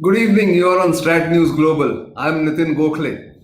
Good evening, you are on StratNews Global. I'm Nitin Gokhale.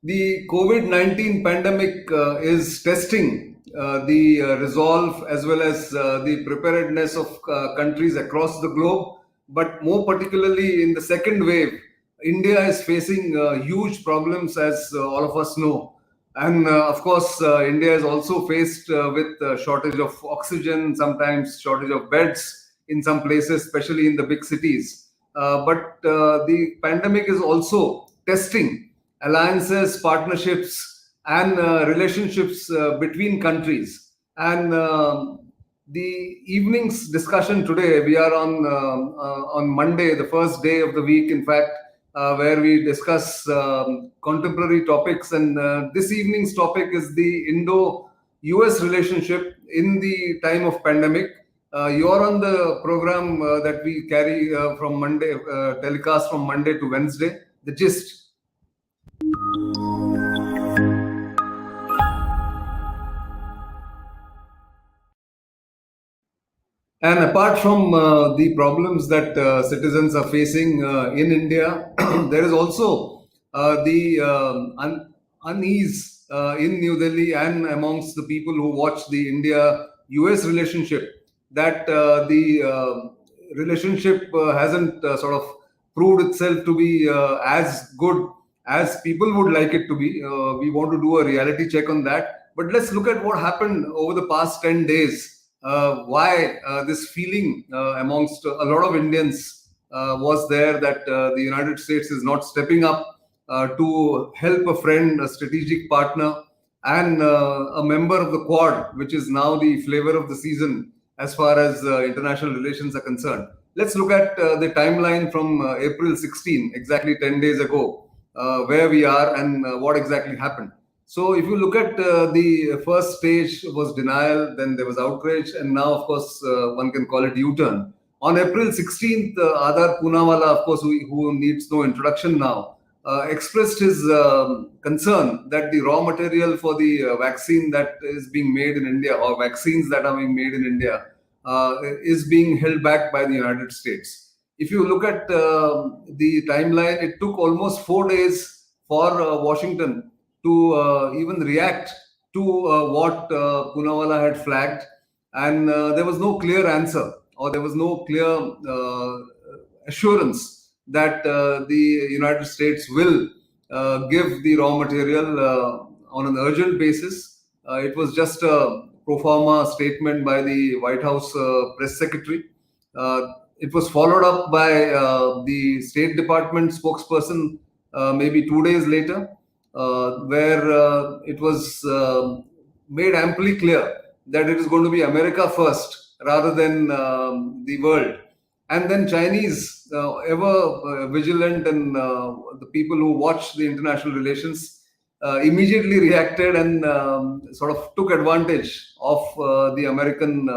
The COVID-19 pandemic is testing the resolve as well as the preparedness of countries across the globe, but more particularly in the second wave, India is facing huge problems, as all of us know. And of course, India is also faced with shortage of oxygen, sometimes shortage of beds in some places, especially in the big cities. But the pandemic is also testing alliances, partnerships, and relationships between countries. And the evening's discussion today, we are on Monday, the first day of the week, in fact, where we discuss contemporary topics. And this evening's topic is the Indo-US relationship in the time of pandemic. You're on the program that we carry from Monday, telecast from Monday to Wednesday, The Gist. And apart from the problems that citizens are facing in India, there is also the unease in New Delhi and amongst the people who watch the India-US relationship, that the relationship hasn't sort of proved itself to be as good as people would like it to be. We want to do a reality check on that. But let's look at what happened over the past 10 days. Why this feeling amongst a lot of Indians was there that the United States is not stepping up to help a friend, a strategic partner, and a member of the Quad, which is now the flavor of the season as far as international relations are concerned. Let's look at the timeline from April 16, exactly 10 days ago, where we are and what exactly happened. So if you look at the first stage was denial, then there was outrage, and now, of course, one can call it U-turn. On April 16th, Adar Poonawala, of course, who needs no introduction now, expressed his concern that the raw material for the vaccine that is being made in India, or vaccines that are being made in India, is being held back by the United States. If you look at the timeline, it took almost 4 days for Washington to even react to what Poonawala had flagged, and there was no clear answer, or there was no clear assurance that the United States will give the raw material on an urgent basis. It was just a pro forma statement by the White House press secretary. It was followed up by the State Department spokesperson maybe 2 days later, where it was made amply clear that it is going to be America first rather than the world. And then Chinese, ever vigilant, and the people who watch the international relations immediately reacted and sort of took advantage of the American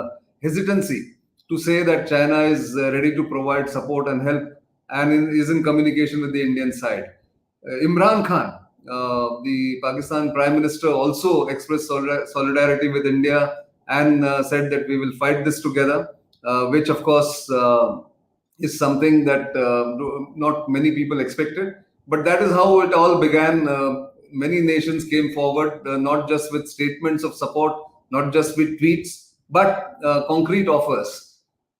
hesitancy to say that China is ready to provide support and help and is in communication with the Indian side. Imran Khan, the Pakistan Prime Minister, also expressed solidarity with India and said that we will fight this together, which of course is something that not many people expected. But that is how it all began. Many nations came forward, not just with statements of support, not just with tweets, but concrete offers.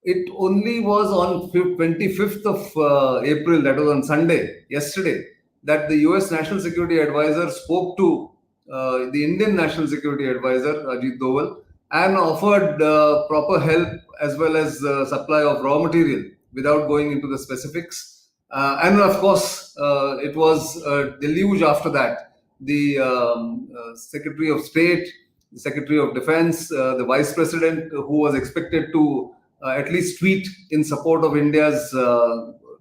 It only was on 25th of April, that was on Sunday, yesterday, that the US National Security Advisor spoke to the Indian National Security Advisor, Ajit Doval, and offered proper help as well as supply of raw material without going into the specifics. And of course, it was a deluge after that. The Secretary of State, the Secretary of Defense, the Vice President, who was expected to at least tweet in support of India's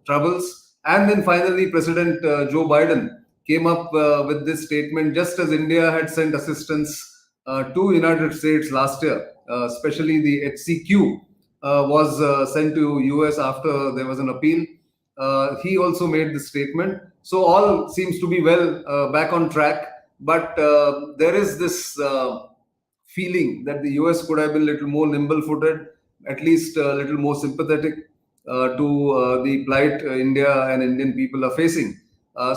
troubles. And then finally, President Joe Biden came up with this statement just as India had sent assistance to United States last year, especially the HCQ was sent to US after there was an appeal. He also made this statement. So all seems to be well back on track. But there is this feeling that the US could have been a little more nimble-footed, at least a little more sympathetic to the plight India and Indian people are facing.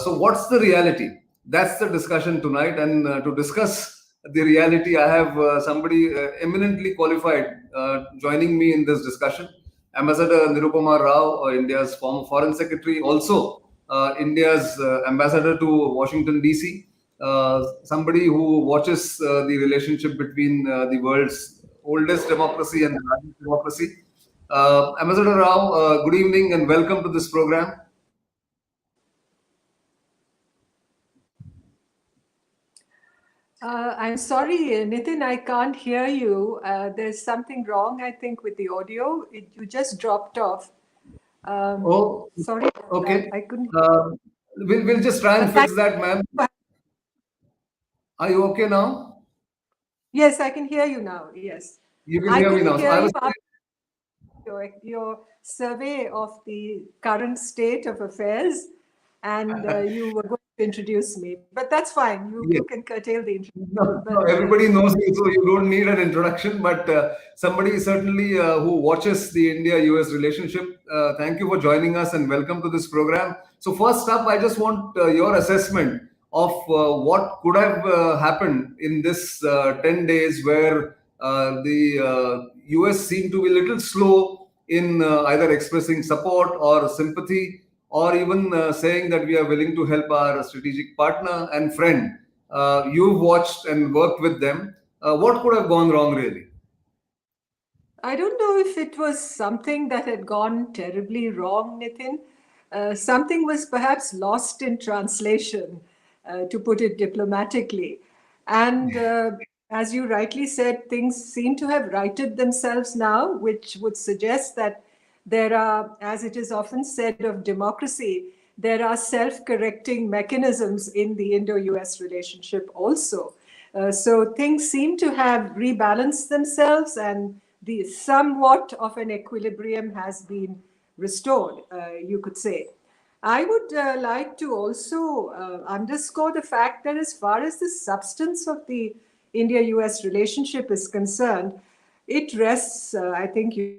So, what's the reality? That's the discussion tonight. And to discuss the reality, I have somebody eminently qualified joining me in this discussion. Ambassador Nirupama Rao, India's former foreign secretary, also India's ambassador to Washington, D.C., somebody who watches the relationship between the world's oldest democracy and the largest democracy. Ambassador Rao, good evening and welcome to this program. I'm sorry, Nitin, I can't hear you. There's something wrong, I think, with the audio. You just dropped off. Sorry about Okay. that. I couldn't. We'll just try and fix that, ma'am. Are you okay now? Yes, I can hear you now. Yes. You can hear me now. Hear you after your survey of the current state of affairs, and you were going to introduce me. But that's fine. You can curtail the introduction. No, everybody knows me, so you don't need an introduction. But somebody certainly who watches the India-US relationship, thank you for joining us and welcome to this program. So first up, I just want your assessment of what could have happened in this 10 days where the US seemed to be a little slow in either expressing support or sympathy, or even saying that we are willing to help our strategic partner and friend. You've watched and worked with them. What could have gone wrong, really? I don't know if it was something that had gone terribly wrong, Nitin. Something was perhaps lost in translation, to put it diplomatically. And as you rightly said, things seem to have righted themselves now, which would suggest that there are, as it is often said of democracy, there are self-correcting mechanisms in the Indo-US relationship also. So things seem to have rebalanced themselves, and the somewhat of an equilibrium has been restored, you could say. I would like to also underscore the fact that as far as the substance of the India-US relationship is concerned, it rests, I think you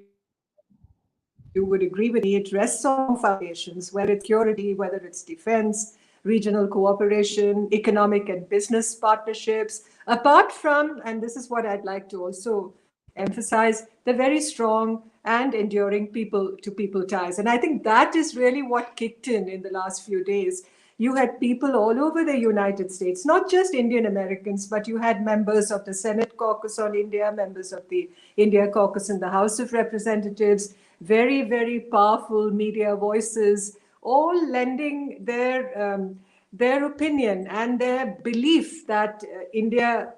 would agree with me, it rests on foundations, whether it's security, whether it's defense, regional cooperation, economic and business partnerships, apart from, and this is what I'd like to also emphasize, the very strong and enduring people-to-people ties. And I think that is really what kicked in the last few days. You had people all over the United States, not just Indian Americans, but you had members of the Senate caucus on India, members of the India caucus in the House of Representatives, very, very powerful media voices, all lending their opinion and their belief that India,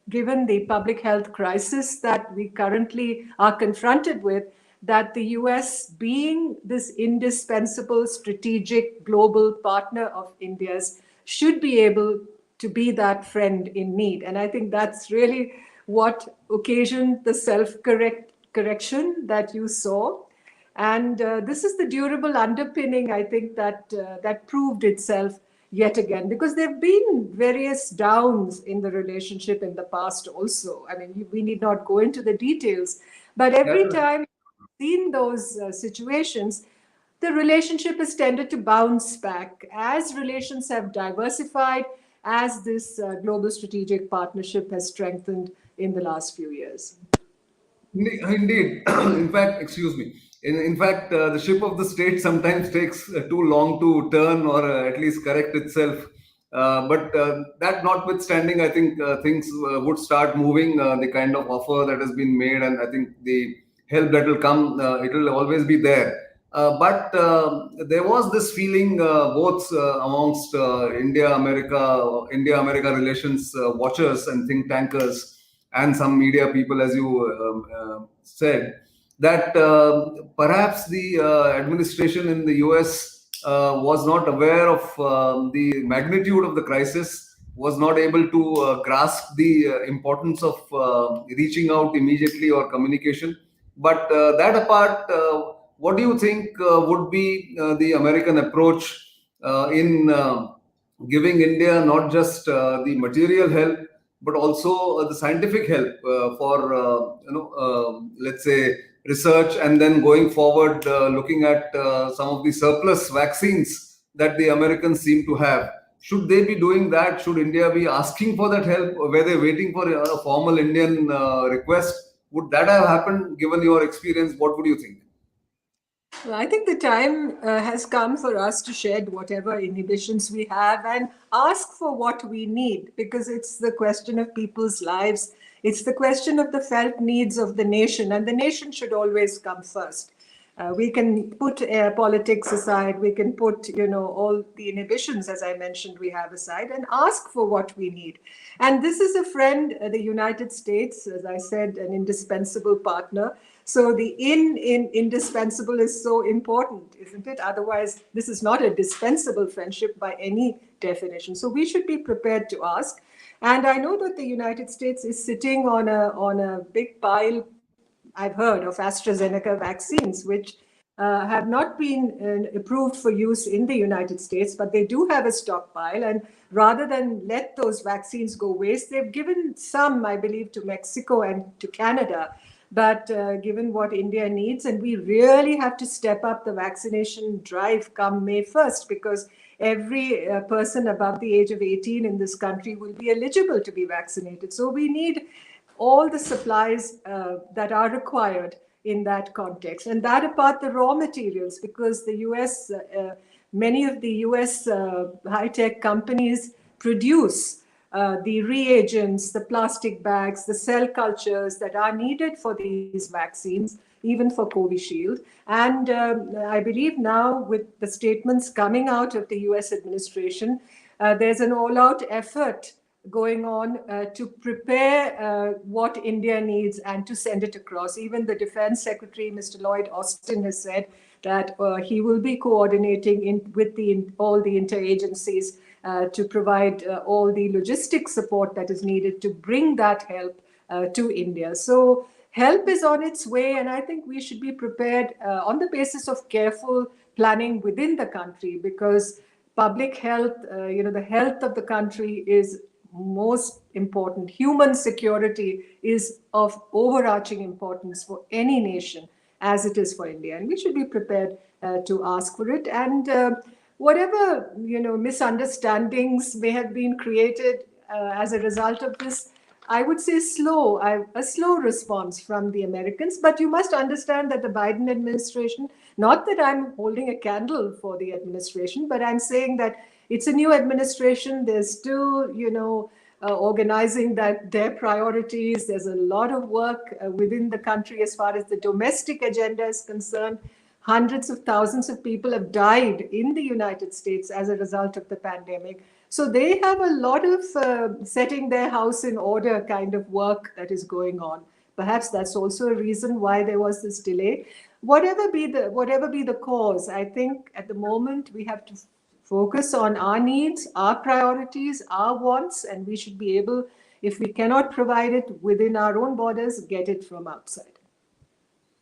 given the public health crisis that we currently are confronted with, that the US, being this indispensable strategic global partner of India's, should be able to be that friend in need. And I think that's really what occasioned the self-correction that you saw. And this is the durable underpinning, I think, that proved itself yet again, because there have been various downs in the relationship in the past also. I mean, we need not go into the details, but every time we've seen those situations, the relationship has tended to bounce back as relations have diversified, as this global strategic partnership has strengthened in the last few years. Indeed. In fact, excuse me. In fact, the ship of the state sometimes takes too long to turn or at least correct itself. But that notwithstanding, I think things would start moving. The kind of offer that has been made, and I think the help that will come, it will always be there. But there was this feeling both amongst India-America relations watchers and think tankers and some media people, as you said, that perhaps the administration in the US was not aware of the magnitude of the crisis, was not able to grasp the importance of reaching out immediately or communication. But that apart, what do you think would be the American approach in giving India not just the material help, but also the scientific help for let's say research, and then going forward looking at some of the surplus vaccines that the Americans seem to have. Should they be doing that? Should India be asking for that help? Or were they waiting for a formal Indian request? Would that have happened given your experience? What would you think? Well, I think the time has come for us to shed whatever inhibitions we have and ask for what we need, because it's the question of people's lives. It's the question of the felt needs of the nation, and the nation should always come first. We can put politics aside, we can put, all the inhibitions, as I mentioned, we have aside, and ask for what we need. And this is a friend, the United States, as I said, an indispensable partner. So the in indispensable is so important, isn't it? Otherwise, this is not a dispensable friendship by any definition. So we should be prepared to ask. And I know that the United States is sitting on a big pile, I've heard, of AstraZeneca vaccines, which have not been approved for use in the United States, but they do have a stockpile. And rather than let those vaccines go waste, they've given some, I believe, to Mexico and to Canada. But given what India needs, and we really have to step up the vaccination drive come May 1st, because every person above the age of 18 in this country will be eligible to be vaccinated. So we need all the supplies that are required in that context. And that apart, the raw materials, because the US, many of the US high-tech companies produce the reagents, the plastic bags, the cell cultures that are needed for these vaccines, even for Covishield. And I believe now, with the statements coming out of the US administration, there's an all-out effort going on to prepare what India needs and to send it across. Even the Defense Secretary, Mr. Lloyd Austin, has said that he will be coordinating with all the interagencies to provide all the logistic support that is needed to bring that help to India. So help is on its way, and I think we should be prepared on the basis of careful planning within the country, because public health, the health of the country is most important. Human security is of overarching importance for any nation, as it is for India, and we should be prepared to ask for it. And whatever misunderstandings may have been created as a result of this, I would say a slow response from the Americans. But you must understand that the Biden administration, not that I'm holding a candle for the administration, but I'm saying that it's a new administration. There's still, organizing their priorities. There's a lot of work within the country as far as the domestic agenda is concerned. Hundreds of thousands of people have died in the United States as a result of the pandemic. So they have a lot of setting their house in order kind of work that is going on. Perhaps that's also a reason why there was this delay. Whatever be the cause, I think at the moment we have to focus on our needs, our priorities, our wants, and we should be able, if we cannot provide it within our own borders, get it from outside.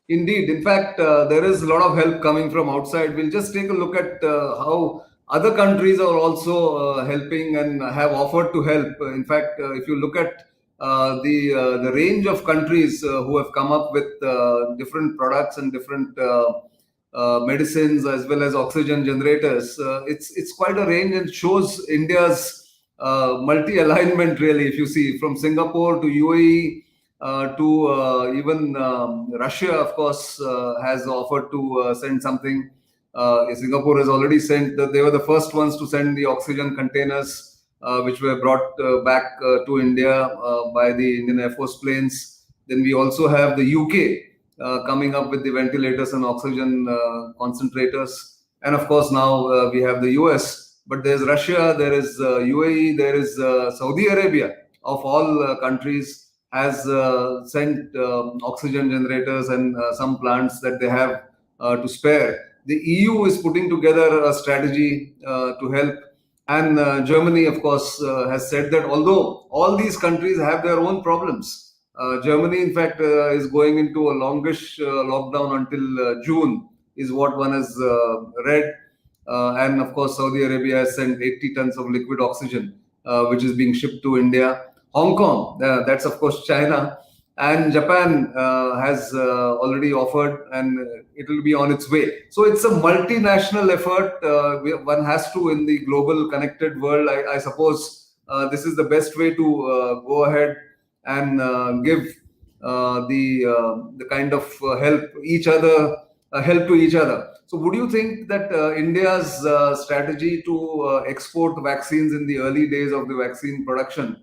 Indeed. In fact, there is a lot of help coming from outside. We'll just take a look at how other countries are also helping and have offered to help. In fact, if you look at the range of countries who have come up with different products and different medicines as well as oxygen generators, it's quite a range, and shows India's multi-alignment, really. If you see, from Singapore to UAE, to even Russia, of course, has offered to send something. Singapore has already sent. They were the first ones to send the oxygen containers, which were brought back to India by the Indian Air Force planes. Then we also have the UK coming up with the ventilators and oxygen concentrators. And of course, now we have the US. But there's Russia, there is UAE, there is Saudi Arabia, of all countries, has sent oxygen generators and some plants that they have to spare. The EU is putting together a strategy to help. And Germany, of course, has said that although all these countries have their own problems, Germany, in fact, is going into a longish lockdown until June, is what one has read. And of course, Saudi Arabia has sent 80 tons of liquid oxygen, which is being shipped to India. Hong Kong, that's of course China, and Japan has already offered, and it will be on its way. So it's a multinational effort. One has to, in the global connected world, I suppose this is the best way to go ahead and give the kind of help to each other. So, would you think that India's strategy to export vaccines in the early days of the vaccine production,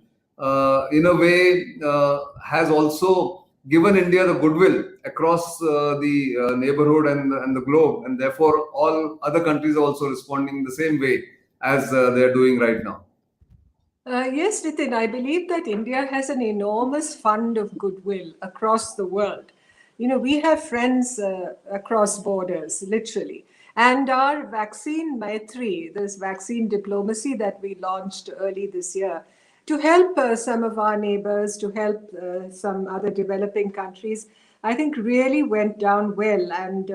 in a way, has also given India the goodwill across the neighborhood and the globe, and therefore all other countries are also responding the same way as they are doing right now? Yes, Nitin, I believe that India has an enormous fund of goodwill across the world. We have friends across borders, literally. And our vaccine maitri, this vaccine diplomacy that we launched early this year, to help some of our neighbors, to help some other developing countries, I think really went down well. And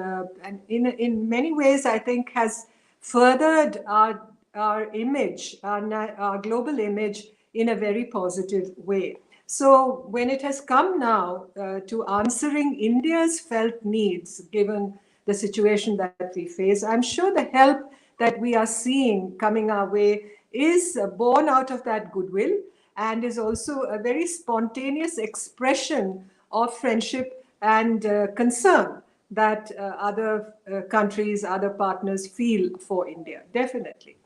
in many ways, I think has furthered our image, our global image in a very positive way. So when it has come now to answering India's felt needs, given the situation that we face, I'm sure the help that we are seeing coming our way is born out of that goodwill and is also a very spontaneous expression of friendship and concern that other countries, other partners feel for India, definitely.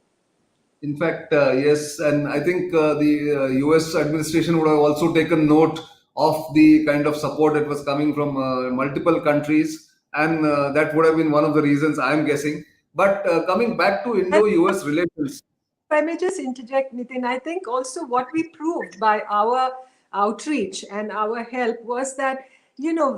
In fact, yes, and I think the US administration would have also taken note of the kind of support that was coming from multiple countries, and that would have been one of the reasons, I'm guessing. But coming back to Indo-US relations, If I may just interject, Nitin, I think also what we proved by our outreach and our help was that,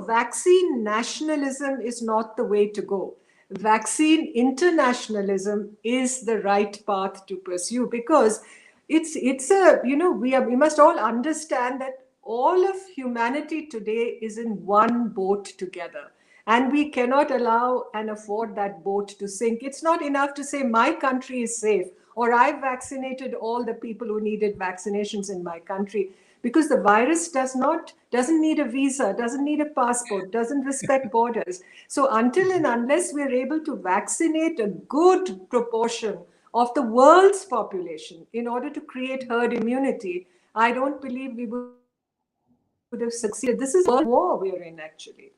vaccine nationalism is not the way to go. Vaccine internationalism is the right path to pursue because it's a, we must all understand that all of humanity today is in one boat together. And we cannot allow and afford that boat to sink. It's not enough to say, my country is safe, or I've vaccinated all the people who needed vaccinations in my country. Because the virus doesn't need a visa, doesn't need a passport, doesn't respect borders. So until and unless we're able to vaccinate a good proportion of the world's population in order to create herd immunity, I don't believe we would have succeeded. This is a world war we're in, actually.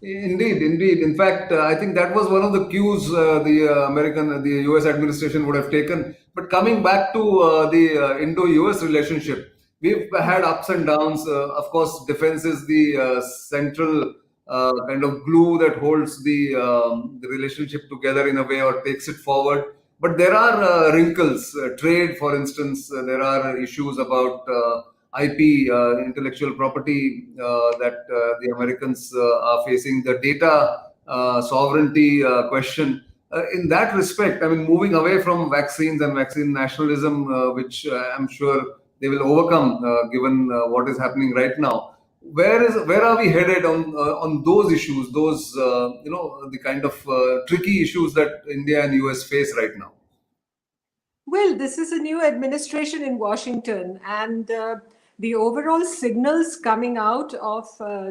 indeed, indeed. In fact, I think that was one of the cues the US administration would have taken. But coming back to the Indo-US relationship, we've had ups and downs. Of course, defense is the central kind of glue that holds the relationship together in a way or takes it forward. But there are wrinkles. Trade, for instance, there are issues about IP, intellectual property, that the Americans are facing, the data sovereignty question. In that respect, I mean, moving away from vaccines and vaccine nationalism, which I'm sure they will overcome, given what is happening right now. Where are we headed on those issues? Those the kind of tricky issues that India and US face right now. Well, this is a new administration in Washington, and the overall signals coming out of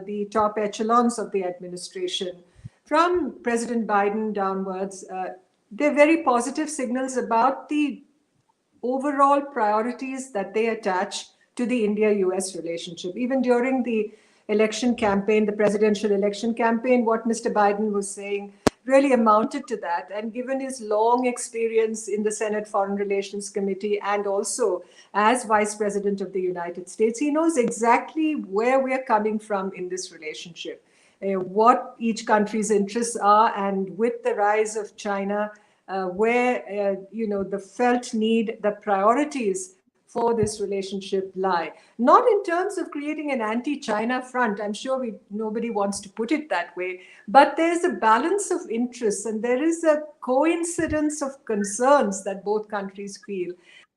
the top echelons of the administration, from President Biden downwards, they're very positive signals about the overall priorities that they attach to the India-US relationship. Even during the election campaign, the presidential election campaign, what Mr. Biden was saying really amounted to that. And given his long experience in the Senate Foreign Relations Committee and also as Vice President of the United States, he knows exactly where we're coming from in this relationship, what each country's interests are, and with the rise of China, where the felt need, the priorities for this relationship lie. Not in terms of creating an anti-China front. I'm sure nobody wants to put it that way. But there's a balance of interests, and there is a coincidence of concerns that both countries feel,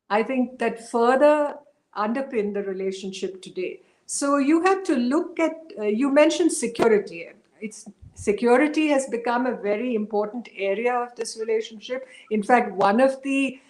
I think, that further underpin the relationship today. So you have to look at, you mentioned security. Security has become a very important area of this relationship. In fact, one of the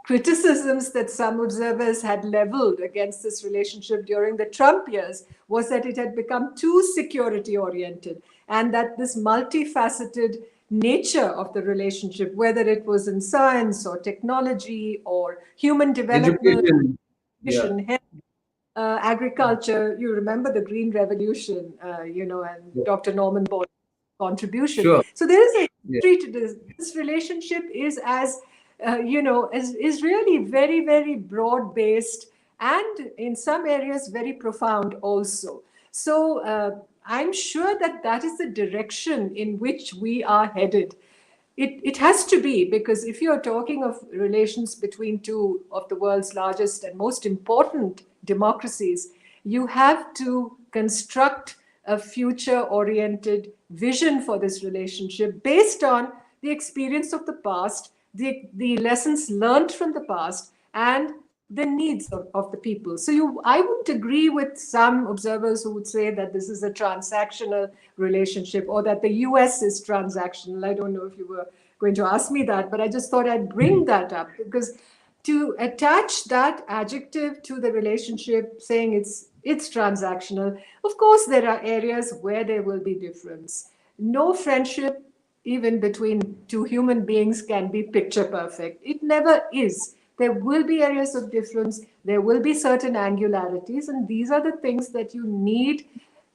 criticisms that some observers had leveled against this relationship during the Trump years was that it had become too security oriented, and that this multifaceted nature of the relationship, whether it was in science or technology or human development, Education. Yeah. health, agriculture. You remember the Green Revolution, and Yeah. Dr. Norman Borlaug's contribution. Sure. So there is a Yeah. history to this. This relationship is is really very, very broad based, and in some areas very profound also. So I'm sure that that is the direction in which we are headed. It has to be, because if you're talking of relations between two of the world's largest and most important democracies, you have to construct a future oriented vision for this relationship based on the experience of the past, the lessons learned from the past, and the needs of the people. So I wouldn't agree with some observers who would say that this is a transactional relationship, or that the US is transactional. I don't know if you were going to ask me that, but I just thought I'd bring that up, because to attach that adjective to the relationship, saying it's transactional, of course there are areas where there will be difference. No friendship, even between two human beings, can be picture perfect. It never is. There will be areas of difference, there will be certain angularities, and these are the things that you need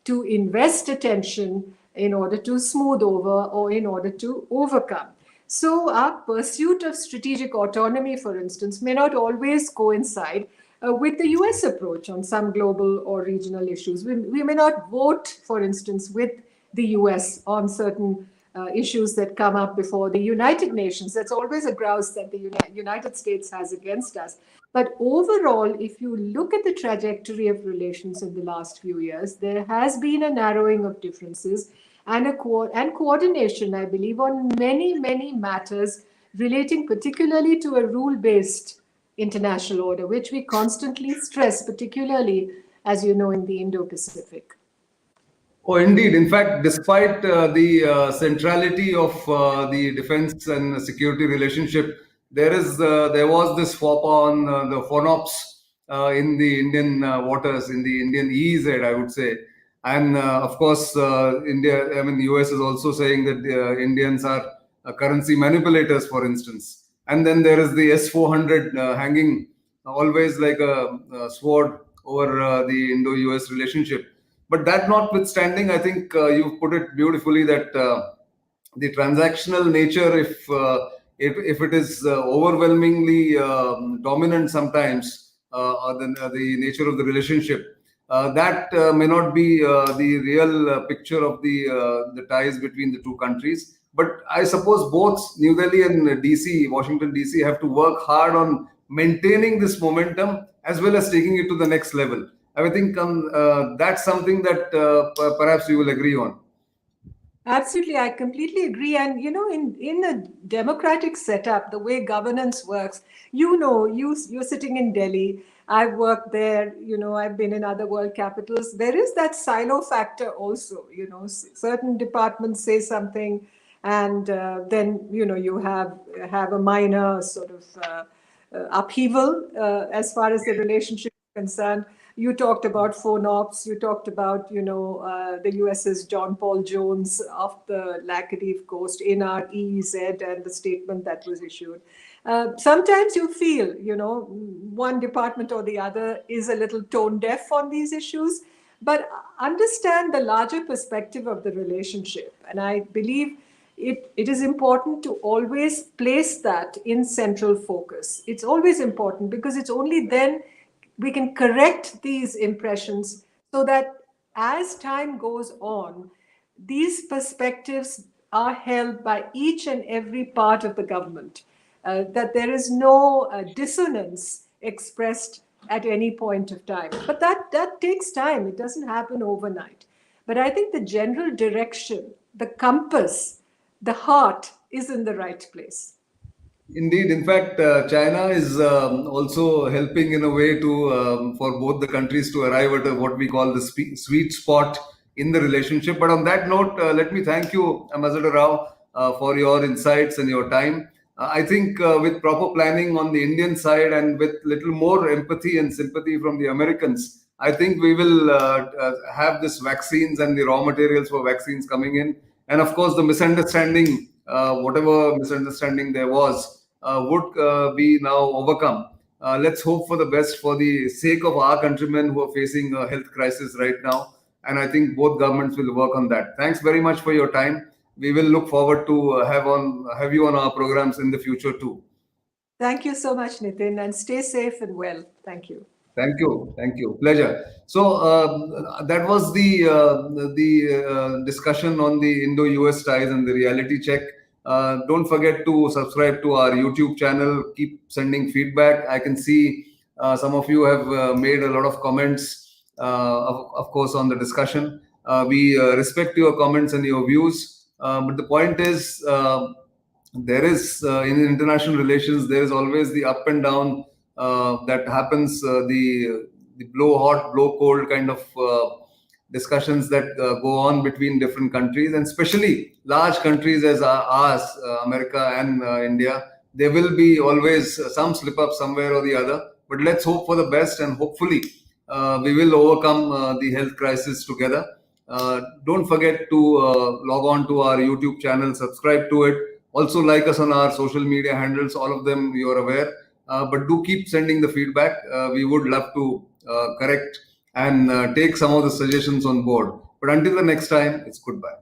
to invest attention in order to smooth over or in order to overcome. So, our pursuit of strategic autonomy, for instance, may not always coincide with the US approach on some global or regional issues. We may not vote, for instance, with the US on certain issues that come up before the United Nations. That's always a grouse that the United States has against us. But overall, if you look at the trajectory of relations in the last few years, there has been a narrowing of differences and coordination, I believe, on many, many matters relating particularly to a rule-based international order, which we constantly stress, particularly, as you know, in the Indo-Pacific. Oh, indeed. In fact, despite the centrality of the defense and security relationship, there was this faux pas on the FONOPS in the Indian waters, in the Indian EEZ, I would say. And of course, US is also saying that the Indians are currency manipulators, for instance. And then there is the S-400 hanging always like a sword over the Indo-US relationship. But that notwithstanding, I think you've put it beautifully that the transactional nature, if it is overwhelmingly dominant sometimes, or the nature of the relationship, that may not be the real picture of the ties between the two countries. But I suppose both New Delhi and DC, Washington DC, have to work hard on maintaining this momentum as well as taking it to the next level. I think that's something that perhaps you will agree on. Absolutely, I completely agree. And in a democratic setup, the way governance works, you're sitting in Delhi. I've worked there. I've been in other world capitals. There is that silo factor also. Certain departments say something, and then you have a minor sort of upheaval as far as the relationship is concerned. You talked about FONOPS. You talked about, the US's John Paul Jones off the Laccadive coast in our EEZ and the statement that was issued. Sometimes you feel, one department or the other is a little tone deaf on these issues, but understand the larger perspective of the relationship. And I believe it is important to always place that in central focus. It's always important, because it's only then we can correct these impressions, so that as time goes on, these perspectives are held by each and every part of the government, that there is no dissonance expressed at any point of time. But that takes time. It doesn't happen overnight. But I think the general direction, the compass, the heart is in the right place. Indeed, in fact, China is also helping in a way to for both the countries to arrive at what we call the sweet spot in the relationship. But on that note, let me thank you, Ambassador Rao, for your insights and your time. I think with proper planning on the Indian side and with little more empathy and sympathy from the Americans, I think we will have this vaccines and the raw materials for vaccines coming in. And of course, the misunderstanding, whatever misunderstanding there was, would be now overcome. Let's hope for the best for the sake of our countrymen who are facing a health crisis right now. And I think both governments will work on that. Thanks very much for your time. We will look forward to have you on our programs in the future too. Thank you so much, Nitin, and stay safe and well. Thank you. Thank you, thank you, pleasure. So that was the discussion on the Indo-US ties and the reality check. Don't forget to subscribe to our YouTube channel. Keep sending feedback. I can see some of you have made a lot of comments, of course, on the discussion. We respect your comments and your views. But the point is, there is in international relations, there is always the up and down that happens, the blow hot, blow cold kind of discussions that go on between different countries, and especially large countries as ours, America and India. There will be always some slip up somewhere or the other, but let's hope for the best, and hopefully we will overcome the health crisis together. Don't forget to log on to our YouTube channel, subscribe to it. Also, like us on our social media handles, all of them you're aware. But do keep sending the feedback. We would love to correct and take some of the suggestions on board. But until the next time, it's goodbye.